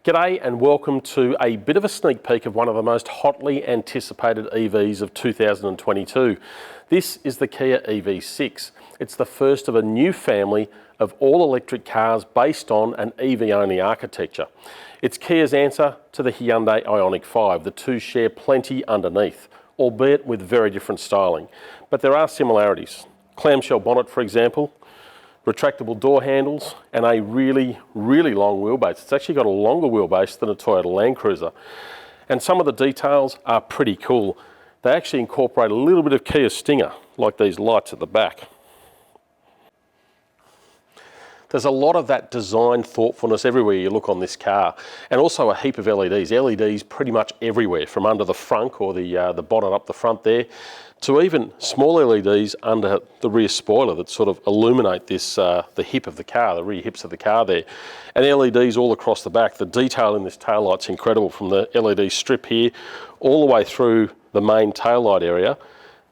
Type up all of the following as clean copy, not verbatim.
G'day and welcome to a bit of a sneak peek of one of the most hotly anticipated EVs of 2022. This is the Kia EV6. It's the first of a new family of all-electric cars based on an EV-only architecture. It's Kia's answer to the Hyundai Ioniq 5. The two share plenty underneath, albeit with very different styling. But there are similarities. Clamshell bonnet, for example, retractable door handles, and a really long wheelbase. It's actually got a longer wheelbase than a Toyota Land Cruiser. And some of the details are pretty cool. They actually incorporate a little bit of Kia stinger, like these lights at the back. There's a lot of that design thoughtfulness everywhere you look on this car, and also a heap of LEDs. LEDs pretty much everywhere, from under the frunk or the bonnet up the front there, to even small LEDs under the rear spoiler that sort of illuminate this the hip of the car, the rear hips of the car there, and LEDs all across the back. The detail in this taillight's incredible, from the LED strip here all the way through the main taillight area,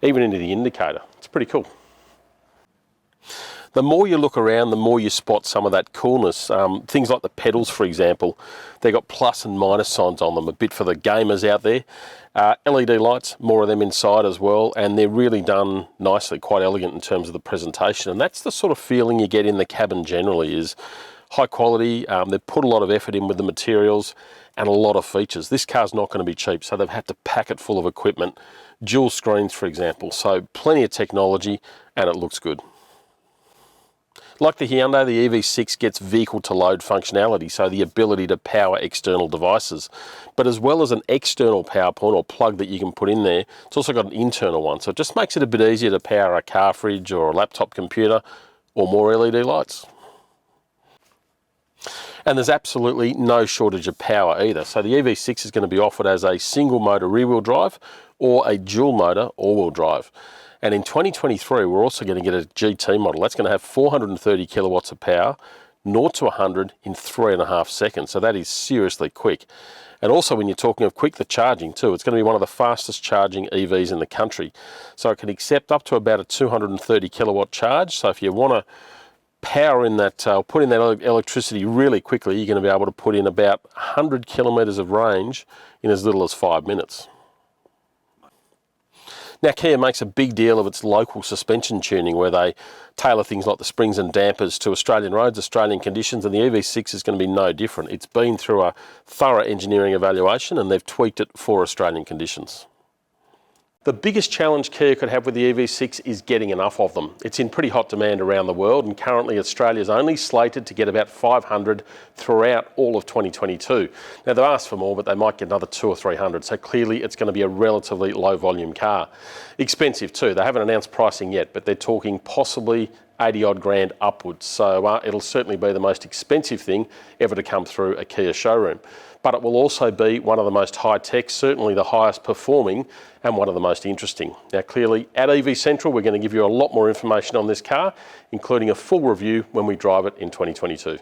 even into the indicator. It's pretty cool. The more you look around, the more you spot some of that coolness. Things like the pedals, for example, they've got plus and minus signs on them, a bit for the gamers out there. LED lights, more of them inside as well, and they're really done nicely, quite elegant in terms of the presentation. And that's the sort of feeling you get in the cabin generally, is high quality. They've put a lot of effort in with the materials and a lot of features. This car's not going to be cheap, so they've had to pack it full of equipment. Dual screens, for example, so plenty of technology, and it looks good. Like the Hyundai, the EV6 gets vehicle-to-load functionality, so the ability to power external devices. But as well as an external power point or plug that you can put in there, it's also got an internal one, so it just makes it a bit easier to power a car fridge or a laptop computer or more LED lights. And there's absolutely no shortage of power either. So the EV6 is going to be offered as a single motor rear-wheel drive or a dual motor all-wheel drive. And in 2023, we're also going to get a GT model. That's going to have 430 kilowatts of power, 0 to 100 in 3.5 seconds. So that is seriously quick. And also, when you're talking of quick, the charging too, it's going to be one of the fastest charging EVs in the country. So it can accept up to about a 230 kilowatt charge. So if you want to power in that, put in that electricity really quickly, you're going to be able to put in about 100 kilometers of range in as little as 5 minutes. Now, Kia makes a big deal of its local suspension tuning, where they tailor things like the springs and dampers to Australian roads, Australian conditions, and the EV6 is going to be no different. It's been through a thorough engineering evaluation and they've tweaked it for Australian conditions. The biggest challenge Kia could have with the EV6 is getting enough of them. It's in pretty hot demand around the world, and currently Australia's only slated to get about 500 throughout all of 2022. Now, they've asked for more, but they might get another 200 or 300, so clearly it's going to be a relatively low volume car. Expensive too. They haven't announced pricing yet, but they're talking possibly 80 odd grand upwards, so it'll certainly be the most expensive thing ever to come through a Kia showroom. But it will also be one of the most high-tech, certainly the highest performing, and one of the most interesting. Now, clearly at EV Central, we're going to give you a lot more information on this car, including a full review when we drive it in 2022.